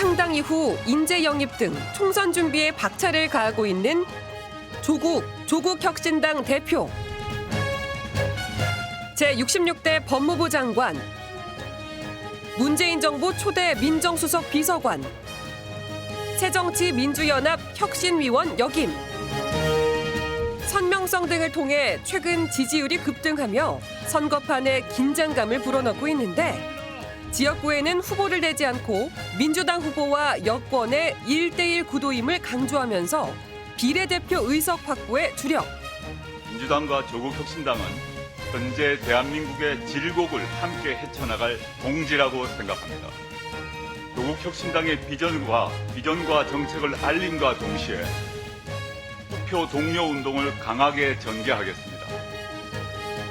창당 이후 인재 영입 등 총선 준비에 박차를 가하고 있는 조국혁신당 대표. 제66대 법무부 장관, 문재인 정부 초대 민정수석 비서관, 새정치민주연합 혁신위원 역임. 선명성 등을 통해 최근 지지율이 급등하며 선거판에 긴장감을 불어넣고 있는데 지역구에는 후보를 내지 않고 민주당 후보와 여권의 1대1 구도임을 강조하면서 비례대표 의석 확보에 주력. 민주당과 조국혁신당은 현재 대한민국의 질곡을 함께 헤쳐나갈 동지라고 생각합니다. 조국혁신당의 비전과 정책을 알림과 동시에 투표 동료 운동을 강하게 전개하겠습니다.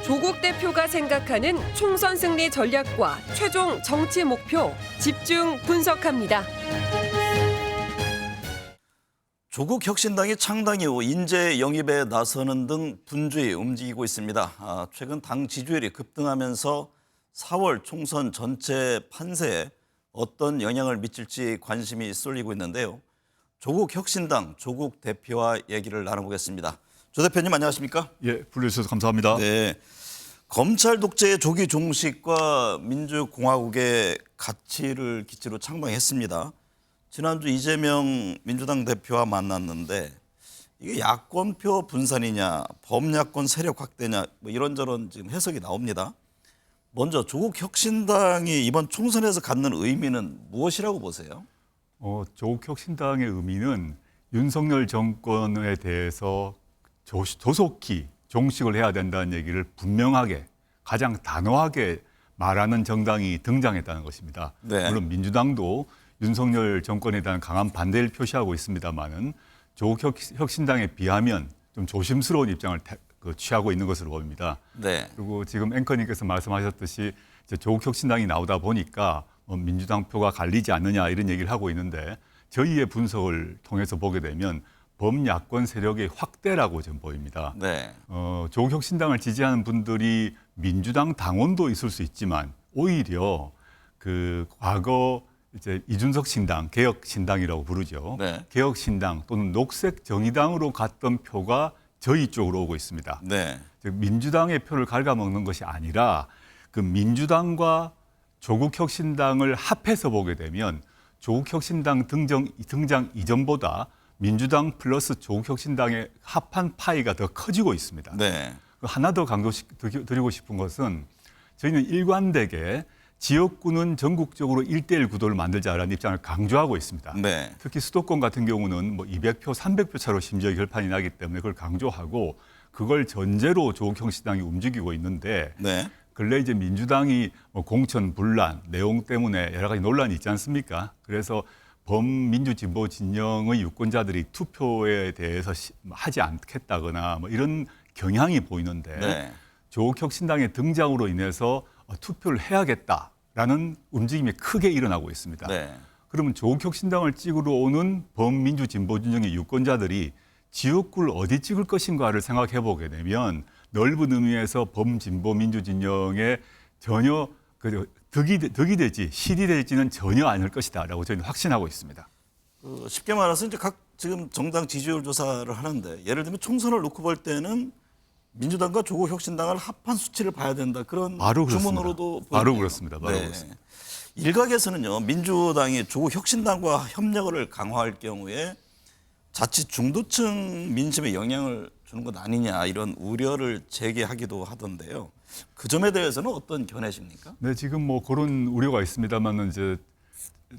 조국 대표가 생각하는 총선 승리 전략과 최종 정치 목표 집중 분석합니다. 조국혁신당이 창당 이후 인재 영입에 나서는 등 분주히 움직이고 있습니다. 최근 당 지지율이 급등하면서 4월 총선 전체 판세에 어떤 영향을 미칠지 관심이 쏠리고 있는데요. 조국혁신당 조국 대표와 얘기를 나눠보겠습니다. 조 대표님 안녕하십니까? 예, 불러주셔서 감사합니다. 네, 검찰 독재의 조기 종식과 민주공화국의 가치를 기치로 창당했습니다. 지난주 이재명 민주당 대표와 만났는데 이게 야권표 분산이냐 범야권 세력 확대냐 뭐 이런저런 지금 해석이 나옵니다. 먼저 조국혁신당이 이번 총선에서 갖는 의미는 무엇이라고 보세요? 조국혁신당의 의미는 윤석열 정권에 대해서 조속히 종식을 해야 된다는 얘기를 분명하게 가장 단호하게 말하는 정당이 등장했다는 것입니다. 네. 물론 민주당도 윤석열 정권에 대한 강한 반대를 표시하고 있습니다만은 조국혁신당에 비하면 좀 조심스러운 입장을 취하고 있는 것으로 보입니다. 네. 그리고 지금 앵커님께서 말씀하셨듯이 이제 조국혁신당이 나오다 보니까 민주당 표가 갈리지 않느냐 이런 얘기를 하고 있는데 저희의 분석을 통해서 보게 되면 범야권 세력의 확대라고 좀 보입니다. 네. 조국혁신당을 지지하는 분들이 민주당 당원도 있을 수 있지만 오히려 그 과거 이제 이준석 신당, 개혁신당이라고 부르죠. 네. 개혁신당 또는 녹색정의당으로 갔던 표가 저희 쪽으로 오고 있습니다. 네. 즉 민주당의 표를 갉아먹는 것이 아니라 그 민주당과 조국혁신당을 합해서 보게 되면 조국혁신당 등장 이전보다 민주당 플러스 조국혁신당의 합한 파이가 더 커지고 있습니다. 네. 하나 더 강조드리고 싶은 것은 저희는 일관되게 지역구는 전국적으로 1대1 구도를 만들자라는 입장을 강조하고 있습니다. 네. 특히 수도권 같은 경우는 뭐 200표, 300표 차로 심지어 결판이 나기 때문에 그걸 강조하고 그걸 전제로 조국혁신당이 움직이고 있는데 네. 근래 이제 민주당이 뭐 공천 분란 내용 때문에 여러 가지 논란이 있지 않습니까? 그래서 범민주진보 진영의 유권자들이 투표에 대해서 하지 않겠다거나 뭐 이런 경향이 보이는데 네. 조국혁신당의 등장으로 인해서 투표를 해야겠다라는 움직임이 크게 일어나고 있습니다. 네. 그러면 조국혁신당을 찍으러 오는 범민주진보 진영의 유권자들이 지역구를 어디 찍을 것인가를 생각해 보게 되면 넓은 의미에서 범진보 민주 진영에 전혀 득이 되지 실이 되지는 전혀 않을 것이다라고 저희는 확신하고 있습니다. 쉽게 말해서 이제 각 지금 정당 지지율 조사를 하는데 예를 들면 총선을 놓고 볼 때는 민주당과 조국혁신당을 합한 수치를 봐야 된다 그런 바로 주문으로도 바로 보이네요. 그렇습니다. 바로 네. 그렇습니다. 일각에서는요 민주당이 조국혁신당과 협력을 강화할 경우에 자칫 중도층 민심에 영향을 주는 것 아니냐 이런 우려를 제기하기도 하던데요. 그 점에 대해서는 어떤 견해십니까? 네, 지금 뭐 그런 우려가 있습니다만 이제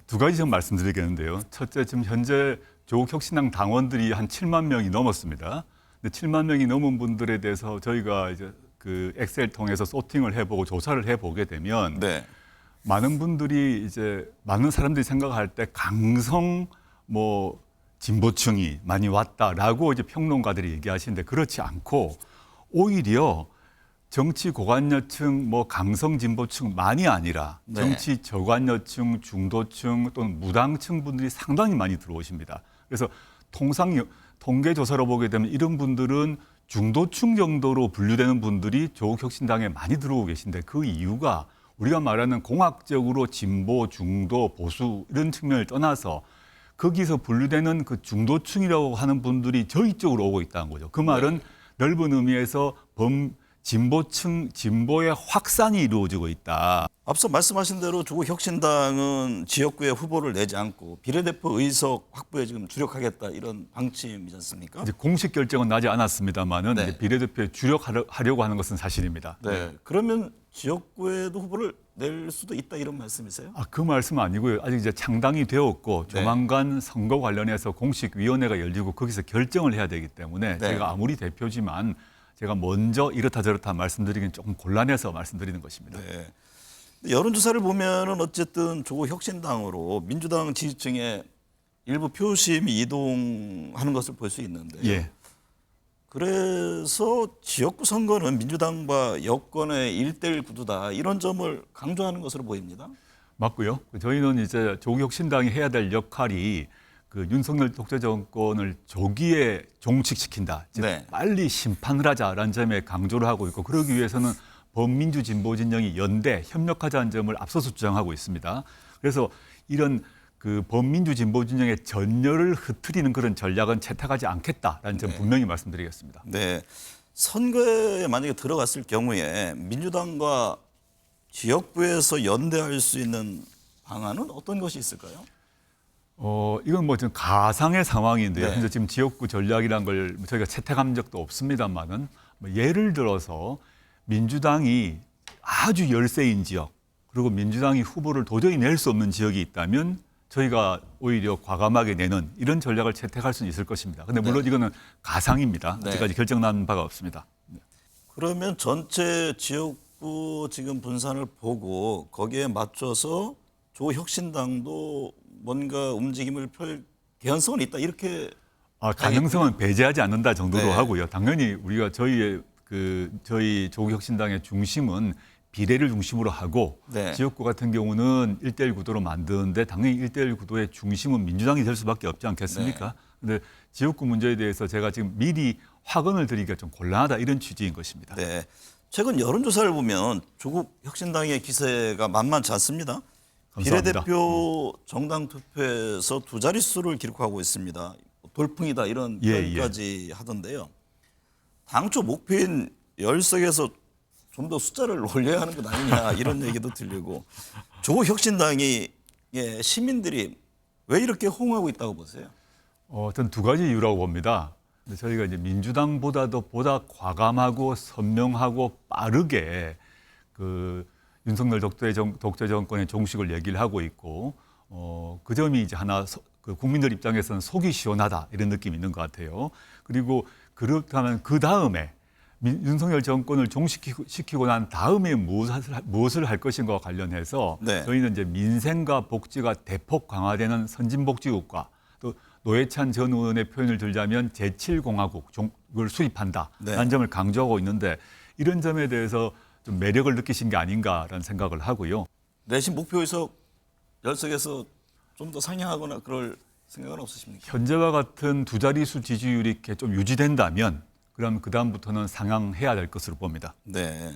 두 가지 좀 말씀드리겠는데요. 첫째, 지금 현재 조국혁신당 당원들이 한 7만 명이 넘었습니다. 근데 7만 명이 넘은 분들에 대해서 저희가 이제 그 엑셀 통해서 소팅을 해보고 조사를 해보게 되면 네. 많은 분들이 이제 많은 사람들이 생각할 때 강성 뭐 진보층이 많이 왔다라고 이제 평론가들이 얘기하시는데 그렇지 않고 오히려 정치 고관여층, 뭐 강성 진보층만이 아니라 네. 정치 저관여층, 중도층 또는 무당층 분들이 상당히 많이 들어오십니다. 그래서 통계 조사로 보게 되면 이런 분들은 중도층 정도로 분류되는 분들이 조국혁신당에 많이 들어오고 계신데 그 이유가 우리가 말하는 공학적으로 진보, 중도, 보수 이런 측면을 떠나서 거기서 분류되는 그 중도층이라고 하는 분들이 저희 쪽으로 오고 있다는 거죠. 그 말은 넓은 의미에서 진보층, 진보의 확산이 이루어지고 있다. 앞서 말씀하신 대로 조국 혁신당은 지역구에 후보를 내지 않고 비례대표 의석 확보에 지금 주력하겠다 이런 방침이지 않습니까? 이제 공식 결정은 나지 않았습니다만은 네. 이제 비례대표에 주력하려고 하는 것은 사실입니다. 네. 그러면 지역구에도 후보를 낼 수도 있다 이런 말씀이세요? 그 말씀은 아니고요. 아직 이제 창당이 되었고 네. 조만간 선거 관련해서 공식 위원회가 열리고 거기서 결정을 해야 되기 때문에 네. 제가 아무리 대표지만 제가 먼저 이렇다 저렇다 말씀드리기는 조금 곤란해서 말씀드리는 것입니다. 네. 여론조사를 보면은 어쨌든 조국 혁신당으로 민주당 지지층의 일부 표심이 이동하는 것을 볼 수 있는데. 예. 그래서 지역구 선거는 민주당과 여권의 1대1 구도다 이런 점을 강조하는 것으로 보입니다. 맞고요. 저희는 이제 조국 혁신당이 해야 될 역할이 그 윤석열 독재 정권을 조기에 종식시킨다. 즉 네. 빨리 심판을 하자라는 점에 강조를 하고 있고 그러기 위해서는 범민주 진보 진영이 연대 협력하자는 점을 앞서서 주장하고 있습니다. 그래서 이런 그 범민주 진보 진영의 전열을 흩트리는 그런 전략은 채택하지 않겠다라는 점 분명히 말씀드리겠습니다. 네. 선거에 만약에 들어갔을 경우에 민주당과 지역구에서 연대할 수 있는 방안은 어떤 것이 있을까요? 이건 뭐 좀 가상의 상황인데요. 네. 현재 지금 지역구 전략이라는 걸 저희가 채택한 적도 없습니다만은 뭐 예를 들어서 민주당이 아주 열세인 지역 그리고 민주당이 후보를 도저히 낼 수 없는 지역이 있다면 저희가 오히려 과감하게 내는 이런 전략을 채택할 수는 있을 것입니다. 그런데 물론 이거는 가상입니다. 네. 아직까지 결정난 바가 없습니다. 그러면 전체 지역구 지금 분산을 보고 거기에 맞춰서 조혁신당도 뭔가 움직임을 펼 개연성은 있다 이렇게 가능성은 배제하지 않는다 정도로 네. 하고요. 당연히 우리가 저희 조국혁신당의 중심은 비례를 중심으로 하고 네. 지역구 같은 경우는 1대1 구도로 만드는데 당연히 1대1 구도의 중심은 민주당이 될 수밖에 없지 않겠습니까? 그런데 지역구 문제에 대해서 제가 지금 미리 확언을 드리기가 좀 곤란하다 이런 취지인 것입니다. 네. 최근 여론조사를 보면 조국 혁신당의 기세가 만만치 않습니다. 감사합니다. 비례대표 정당 투표에서 두 자릿수를 기록하고 있습니다. 돌풍이다 이런 예, 표현까지 하던데요. 당초 목표인 10석에서 좀 더 숫자를 올려야 하는 것 아니냐 이런 얘기도 들리고 조국 혁신당이 시민들이 왜 이렇게 호응하고 있다고 보세요? 저는 두 가지 이유라고 봅니다. 저희가 이제 민주당보다도 보다 과감하고 선명하고 빠르게 그 윤석열 독재 정권의 종식을 얘기를 하고 있고 그 점이 이제 하나 그 국민들 입장에서는 속이 시원하다 이런 느낌이 있는 것 같아요. 그리고 그렇다면 그 다음에 윤석열 정권을 종식시키고 난 다음에 무엇을 할 것인가와 관련해서 네. 저희는 이제 민생과 복지가 대폭 강화되는 선진복지국가 또 노회찬 전 의원의 표현을 들자면 제7공화국을 수립한다라는 네. 점을 강조하고 있는데 이런 점에 대해서 좀 매력을 느끼신 게 아닌가라는 생각을 하고요. 내신 목표에서 10석에서 좀 더 상향하거나 그럴 생각은 없으십니까? 현재와 같은 두 자릿수 지지율이 이렇게 좀 유지된다면 그럼 그다음부터는 상향해야 될 것으로 봅니다. 네.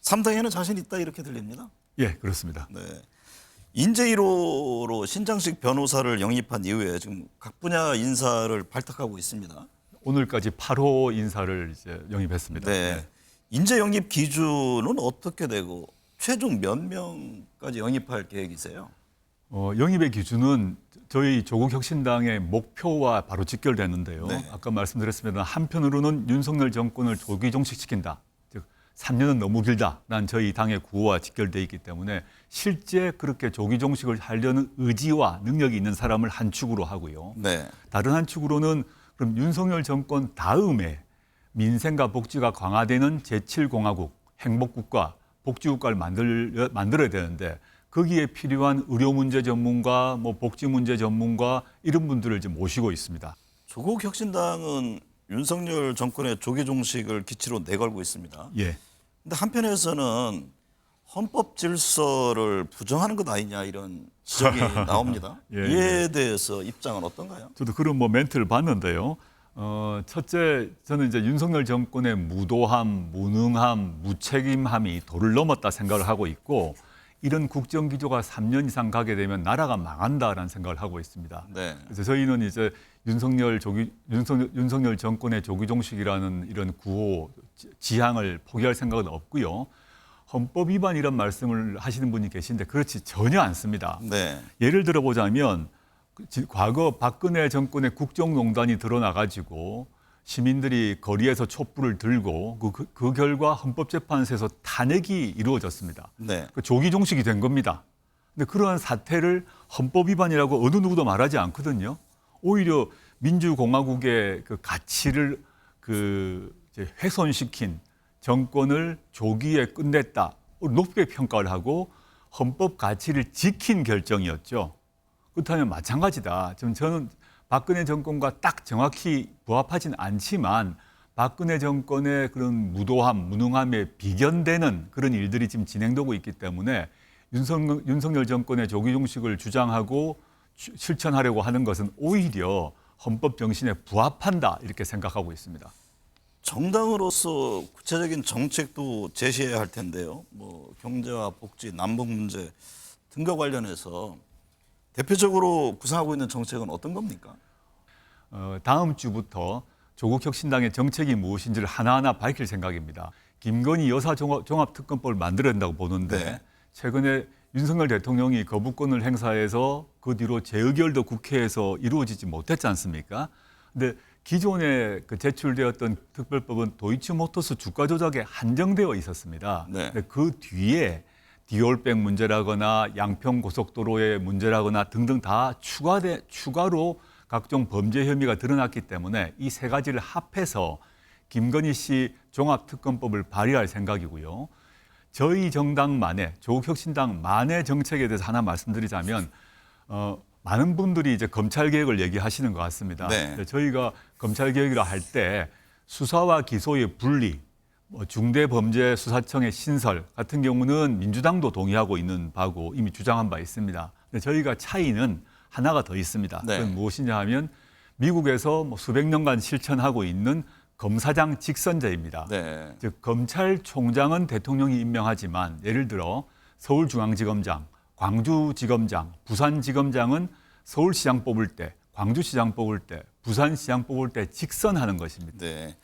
3당에는 자신 있다 이렇게 들립니다. 예, 그렇습니다. 네. 인재 1호로 신장식 변호사를 영입한 이후에 지금 각 분야 인사를 발탁하고 있습니다. 오늘까지 8호 인사를 이제 영입했습니다. 네. 인재 영입 기준은 어떻게 되고 최종 몇 명까지 영입할 계획이세요? 영입의 기준은 저희 조국혁신당의 목표와 바로 직결되는데요. 네. 아까 말씀드렸습니다. 한편으로는 윤석열 정권을 조기 종식시킨다. 즉 3년은 너무 길다라는 저희 당의 구호와 직결되어 있기 때문에 실제 그렇게 조기 종식을 하려는 의지와 능력이 있는 사람을 한 축으로 하고요. 네. 다른 한 축으로는 그럼 윤석열 정권 다음에 민생과 복지가 강화되는 제7공화국, 행복국가, 복지국가를 만들어야 되는데 거기에 필요한 의료 문제 전문가, 복지 문제 전문가 이런 분들을 이제 모시고 있습니다. 조국 혁신당은 윤석열 정권의 조기 종식을 기치로 내걸고 있습니다. 예. 근데 한편에서는 헌법 질서를 부정하는 것 아니냐 이런 지적이 나옵니다. 예, 이에 대해서 입장은 어떤가요? 저도 그런 멘트를 봤는데요. 첫째, 저는 이제 윤석열 정권의 무도함, 무능함, 무책임함이 도를 넘었다 생각을 하고 있고 이런 국정 기조가 3년 이상 가게 되면 나라가 망한다라는 생각을 하고 있습니다. 네. 그래서 저희는 이제 윤석열 정권의 조기 종식이라는 이런 구호 지향을 포기할 생각은 없고요. 헌법 위반 이런 말씀을 하시는 분이 계신데 그렇지 전혀 않습니다. 네. 예를 들어보자면 과거 박근혜 정권의 국정농단이 드러나가지고 시민들이 거리에서 촛불을 들고 그 결과 헌법재판소에서 탄핵이 이루어졌습니다. 네. 조기 종식이 된 겁니다. 근데 그러한 사태를 헌법 위반이라고 어느 누구도 말하지 않거든요. 오히려 민주공화국의 그 가치를 이제 훼손시킨 정권을 조기에 끝냈다. 높게 평가를 하고 헌법 가치를 지킨 결정이었죠. 그렇다면 마찬가지다. 저는 박근혜 정권과 딱 정확히 부합하진 않지만 박근혜 정권의 그런 무도함, 무능함에 비견되는 그런 일들이 지금 진행되고 있기 때문에 윤석열 정권의 조기 종식을 주장하고 실천하려고 하는 것은 오히려 헌법 정신에 부합한다 이렇게 생각하고 있습니다. 정당으로서 구체적인 정책도 제시해야 할 텐데요. 뭐 경제와 복지, 남북 문제 등과 관련해서 대표적으로 구상하고 있는 정책은 어떤 겁니까? 다음 주부터 조국 혁신당의 정책이 무엇인지를 하나하나 밝힐 생각입니다. 김건희 여사 종합특검법을 만들어야 된다고 보는데 네. 최근에 윤석열 대통령이 거부권을 행사해서 그 뒤로 재의결도 국회에서 이루어지지 못했지 않습니까? 근데 기존에 제출되었던 특별법은 도이치모터스 주가 조작에 한정되어 있었습니다. 네. 근데 그 뒤에 디올백 문제라거나 양평 고속도로의 문제라거나 등등 다 추가로 각종 범죄 혐의가 드러났기 때문에 이 세 가지를 합해서 김건희 씨 종합특검법을 발의할 생각이고요. 저희 정당만의 조국혁신당만의 정책에 대해서 하나 말씀드리자면 많은 분들이 이제 검찰 개혁을 얘기하시는 것 같습니다. 네. 저희가 검찰 개혁이라 할 때 수사와 기소의 분리, 중대범죄수사청의 신설 같은 경우는 민주당도 동의하고 있는 바고 이미 주장한 바 있습니다. 근데 저희가 차이는 하나가 더 있습니다. 네. 그건 무엇이냐 하면 미국에서 수백 년간 실천하고 있는 검사장 직선제입니다. 네. 즉 검찰총장은 대통령이 임명하지만 예를 들어 서울중앙지검장, 광주지검장, 부산지검장은 서울시장 뽑을 때, 광주시장 뽑을 때, 부산시장 뽑을 때 직선하는 것입니다. 네.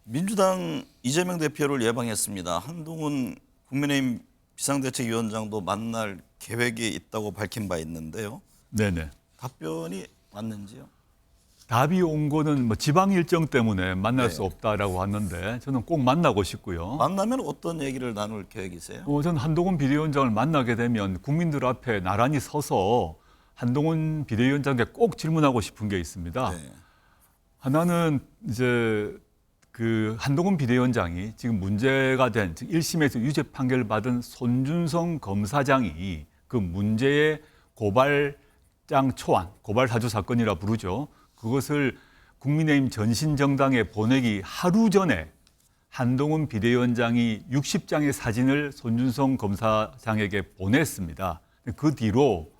민주당 이재명 대표를 예방했습니다. 한동훈 국민의힘 비상대책위원장도 만날 계획이 있다고 밝힌 바 있는데요. 네네. 답변이 왔는지요? 답이 온 거는 지방 일정 때문에 만날 네. 수 없다라고 왔는데 저는 꼭 만나고 싶고요. 만나면 어떤 얘기를 나눌 계획이세요? 저는 한동훈 비대위원장을 만나게 되면 국민들 앞에 나란히 서서 한동훈 비대위원장께 꼭 질문하고 싶은 게 있습니다. 네. 하나는 이제 그 한동훈 비대위원장이 지금 문제가 된 1심에서 유죄 판결을 받은 손준성 검사장이 그 문제의 고발장 초안, 고발 사주 사건이라 부르죠. 그것을 국민의힘 전신정당에 보내기 하루 전에 한동훈 비대위원장이 60장의 사진을 손준성 검사장에게 보냈습니다. 그 뒤로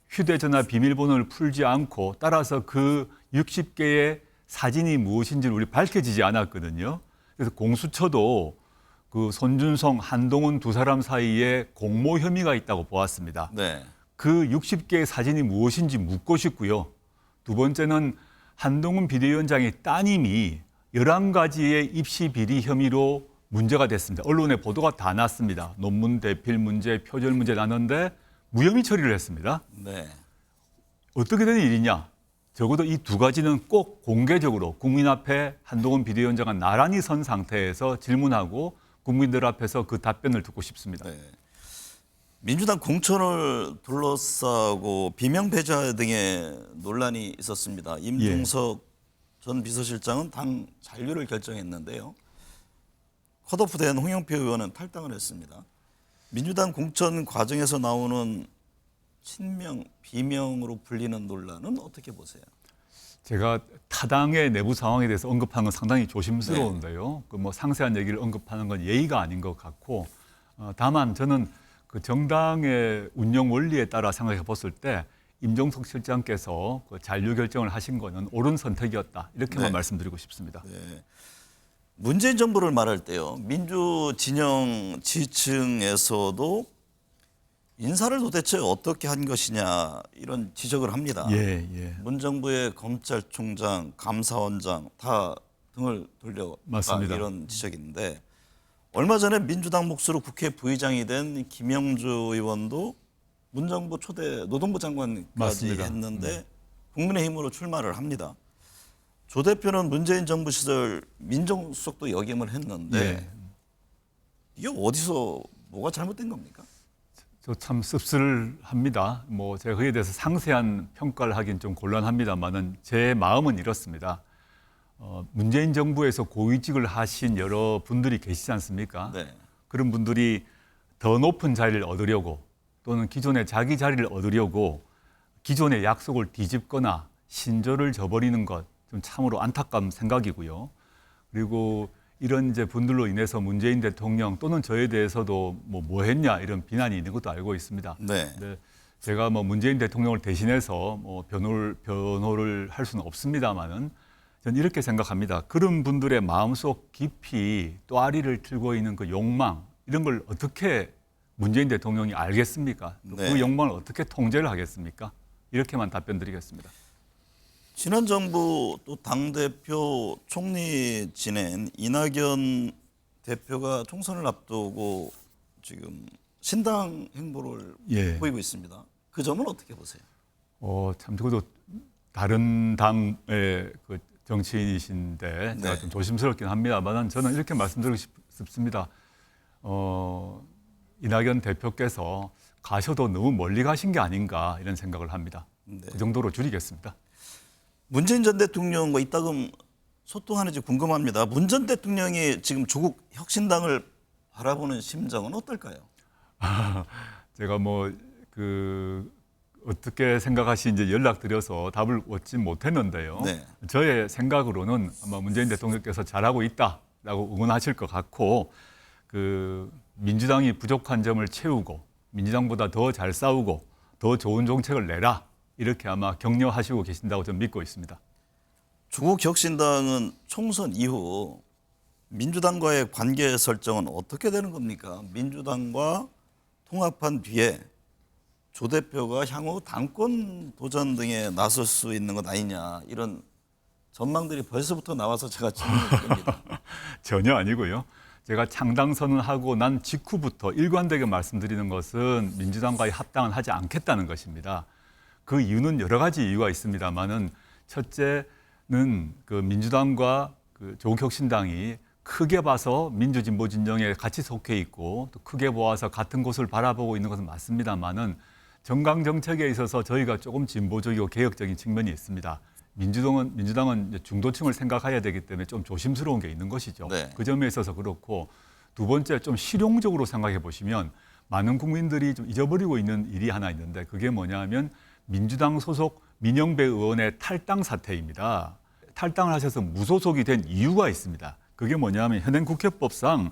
휴대전화 비밀번호를 풀지 않고 따라서 그 60개의 사진이 무엇인지는 우리 밝혀지지 않았거든요. 그래서 공수처도 그 손준성, 한동훈 두 사람 사이에 공모 혐의가 있다고 보았습니다. 네. 그 60개의 사진이 무엇인지 묻고 싶고요. 두 번째는 한동훈 비대위원장의 따님이 11가지의 입시 비리 혐의로 문제가 됐습니다. 언론에 보도가 다 났습니다. 논문 대필 문제, 표절 문제 났는데 무혐의 처리를 했습니다. 네. 어떻게 된 일이냐? 적어도 이 두 가지는 꼭 공개적으로 국민 앞에 한동훈 비대위원장은 나란히 선 상태에서 질문하고 국민들 앞에서 그 답변을 듣고 싶습니다. 네. 민주당 공천을 둘러싸고 비명 배제 등의 논란이 있었습니다. 임종석 전 비서실장은 당 잔류를 결정했는데요. 컷오프된 홍영표 의원은 탈당을 했습니다. 민주당 공천 과정에서 나오는 친명, 비명으로 불리는 논란은 어떻게 보세요? 제가 타당의 내부 상황에 대해서 언급하는 건 상당히 조심스러운데요. 그 상세한 얘기를 언급하는 건 예의가 아닌 것 같고, 다만 저는 그 정당의 운영 원리에 따라 생각해 봤을 때 임종석 실장께서 그 잔류 결정을 하신 거는 옳은 선택이었다. 이렇게만 네. 말씀드리고 싶습니다. 네. 문재인 정부를 말할 때요. 민주 진영 지층에서도 인사를 도대체 어떻게 한 것이냐 이런 지적을 합니다. 예, 예. 문정부의 검찰총장, 감사원장 다 등을 돌려 맞습니다. 이런 지적인데 얼마 전에 민주당 몫으로 국회 부의장이 된 김영주 의원도 문정부 초대 노동부 장관까지 맞습니다. 했는데 국민의힘으로 출마를 합니다. 조 대표는 문재인 정부 시절 민정수석도 역임을 했는데 예. 이게 어디서 뭐가 잘못된 겁니까? 저 참 씁쓸합니다. 뭐 제가 그에 대해서 상세한 평가를 하긴 좀 곤란합니다만은 제 마음은 이렇습니다. 문재인 정부에서 고위직을 하신 여러 분들이 계시지 않습니까? 네. 그런 분들이 더 높은 자리를 얻으려고 또는 기존의 자기 자리를 얻으려고 기존의 약속을 뒤집거나 신조를 저버리는 것 좀 참으로 안타까운 생각이고요. 그리고 이런 이제 분들로 인해서 문재인 대통령 또는 저에 대해서도 뭐 했냐 이런 비난이 있는 것도 알고 있습니다. 네. 근데 제가 뭐 문재인 대통령을 대신해서 뭐 변호를 할 수는 없습니다만은 저는 이렇게 생각합니다. 그런 분들의 마음속 깊이 또아리를 틀고 있는 그 욕망 이런 걸 어떻게 문재인 대통령이 알겠습니까? 또 네. 그 욕망을 어떻게 통제를 하겠습니까? 이렇게만 답변드리겠습니다. 지난 정부 또 당대표 총리 지낸 이낙연 대표가 총선을 앞두고 지금 신당 행보를 예. 보이고 있습니다. 그 점은 어떻게 보세요? 참 그것도 다른 당의 그 정치인이신데 제가 네. 좀 조심스럽긴 합니다만 저는 이렇게 말씀드리고 싶습니다. 이낙연 대표께서 가셔도 너무 멀리 가신 게 아닌가 이런 생각을 합니다. 네. 그 정도로 줄이겠습니다. 문재인 전 대통령과 이따금 소통하는지 궁금합니다. 문 전 대통령이 지금 조국 혁신당을 바라보는 심정은 어떨까요? 제가 어떻게 생각하시는지 연락드려서 답을 얻지 못했는데요. 네. 저의 생각으로는 아마 문재인 대통령께서 잘하고 있다라고 응원하실 것 같고 민주당이 부족한 점을 채우고 민주당보다 더 잘 싸우고 더 좋은 정책을 내라 이렇게 아마 격려하시고 계신다고 저는 믿고 있습니다. 조국 혁신당은 총선 이후 민주당과의 관계 설정은 어떻게 되는 겁니까? 민주당과 통합한 뒤에 조 대표가 향후 당권 도전 등에 나설 수 있는 것 아니냐 이런 전망들이 벌써부터 나와서 제가 질문을 드립니다. 전혀 아니고요. 제가 창당 선언하고 난 직후부터 일관되게 말씀드리는 것은 민주당과의 합당은 하지 않겠다는 것입니다. 그 이유는 여러 가지 이유가 있습니다만은 첫째는 그 민주당과 조국 혁신당이 크게 봐서 민주진보 진영에 같이 속해 있고 또 크게 보아서 같은 곳을 바라보고 있는 것은 맞습니다만은 정강 정책에 있어서 저희가 조금 진보적이고 개혁적인 측면이 있습니다. 민주당은 이제 중도층을 생각해야 되기 때문에 좀 조심스러운 게 있는 것이죠. 네. 그 점에 있어서 그렇고 두 번째 좀 실용적으로 생각해 보시면 많은 국민들이 좀 잊어버리고 있는 일이 하나 있는데 그게 뭐냐면 민주당 소속 민영배 의원의 탈당 사태입니다. 탈당을 하셔서 무소속이 된 이유가 있습니다. 그게 뭐냐면 현행 국회법상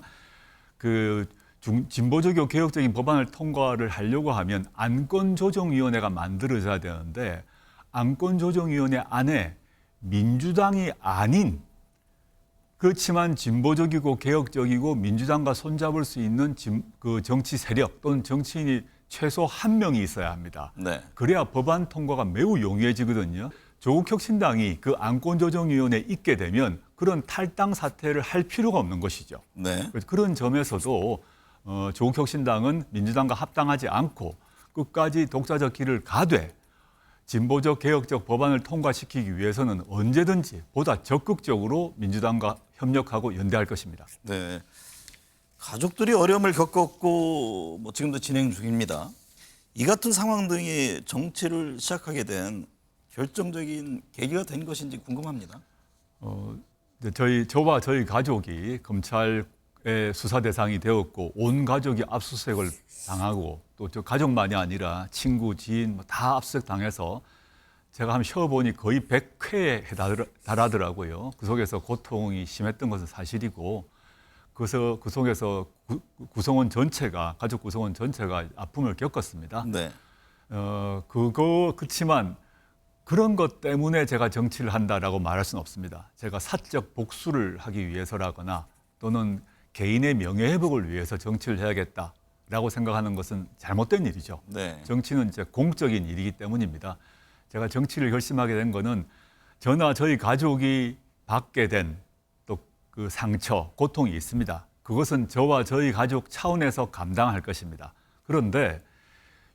진보적이고 개혁적인 법안을 통과를 하려고 하면 안건조정위원회가 만들어져야 되는데 안건조정위원회 안에 민주당이 아닌 그렇지만 진보적이고 개혁적이고 민주당과 손잡을 수 있는 정치 세력 또는 정치인이 최소 한 명이 있어야 합니다. 네. 그래야 법안 통과가 매우 용이해지거든요. 조국 혁신당이 그 안건조정위원회에 있게 되면 그런 탈당 사태를 할 필요가 없는 것이죠. 네. 그런 점에서도 조국 혁신당은 민주당과 합당하지 않고 끝까지 독자적 길을 가되 진보적 개혁적 법안을 통과시키기 위해서는 언제든지 보다 적극적으로 민주당과 협력하고 연대할 것입니다. 네. 가족들이 어려움을 겪었고 지금도 진행 중입니다. 이 같은 상황 등이 정치를 시작하게 된 결정적인 계기가 된 것인지 궁금합니다. 저와 저희 가족이 검찰의 수사 대상이 되었고 온 가족이 압수수색을 당하고 또 저 가족만이 아니라 친구, 지인 다 압수수색 당해서 제가 한번 쉬어보니 거의 100회에 달하더라고요. 그 속에서 고통이 심했던 것은 사실이고 그래서 그 속에서 구성원 전체가 가족 구성원 전체가 아픔을 겪었습니다. 네. 그렇지만 그런 것 때문에 제가 정치를 한다라고 말할 수는 없습니다. 제가 사적 복수를 하기 위해서라거나 또는 개인의 명예회복을 위해서 정치를 해야겠다 정치라고 생각하는 것은 잘못된 일이죠. 네. 정치는 이제 공적인 일이기 때문입니다. 제가 정치를 결심하게 된 거는 저나 저희 가족이 받게 된 또 그 상처, 고통이 있습니다. 그것은 저와 저희 가족 차원에서 감당할 것입니다. 그런데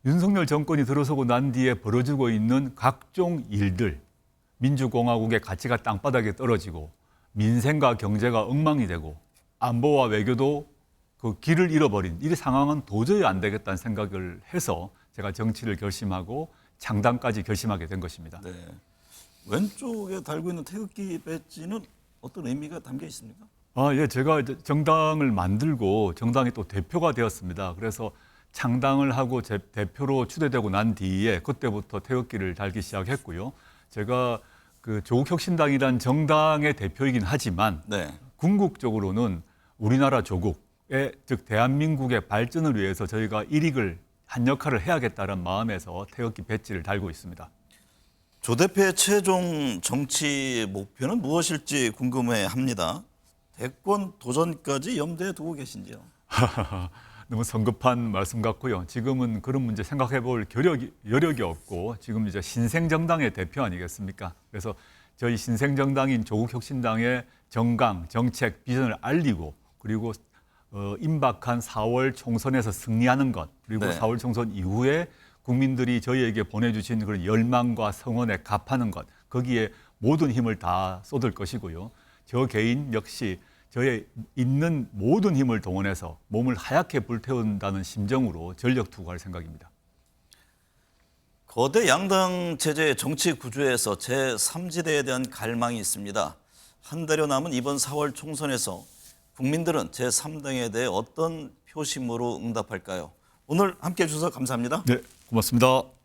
윤석열 정권이 들어서고 난 뒤에 벌어지고 있는 각종 일들, 민주공화국의 가치가 땅바닥에 떨어지고 민생과 경제가 엉망이 되고 안보와 외교도 그 길을 잃어버린 이 상황은 도저히 안 되겠다는 생각을 해서 제가 정치를 결심하고 창당까지 결심하게 된 것입니다. 네. 왼쪽에 달고 있는 태극기 배지는 어떤 의미가 담겨 있습니까? 예, 제가 이제 정당을 만들고 정당이 또 대표가 되었습니다. 그래서 창당을 하고 대표로 추대되고 난 뒤에 그때부터 태극기를 달기 시작했고요. 제가 그 조국혁신당이란 정당의 대표이긴 하지만 네. 궁극적으로는 우리나라 조국의 즉 대한민국의 발전을 위해서 저희가 일익을 한 역할을 해야겠다는 마음에서 태극기 배지를 달고 있습니다. 조 대표의 최종 정치 목표는 무엇일지 궁금해합니다. 대권 도전까지 염두에 두고 계신지요? 너무 성급한 말씀 같고요. 지금은 그런 문제 생각해 볼 여력이 없고 지금 이제 신생정당의 대표 아니겠습니까? 그래서 저희 신생정당인 조국혁신당의 정강, 정책, 비전을 알리고 그리고 임박한 4월 총선에서 승리하는 것 그리고 네. 4월 총선 이후에 국민들이 저희에게 보내주신 그런 열망과 성원에 갚하는 것 거기에 모든 힘을 다 쏟을 것이고요. 저 개인 역시 저의 있는 모든 힘을 동원해서 몸을 하얗게 불태운다는 심정으로 전력 투구할 생각입니다. 거대 양당 체제의 정치 구조에서 제3지대에 대한 갈망이 있습니다. 한 달여 남은 이번 4월 총선에서 국민들은 제3당에 대해 어떤 표심으로 응답할까요? 오늘 함께해 주셔서 감사합니다. 네, 고맙습니다.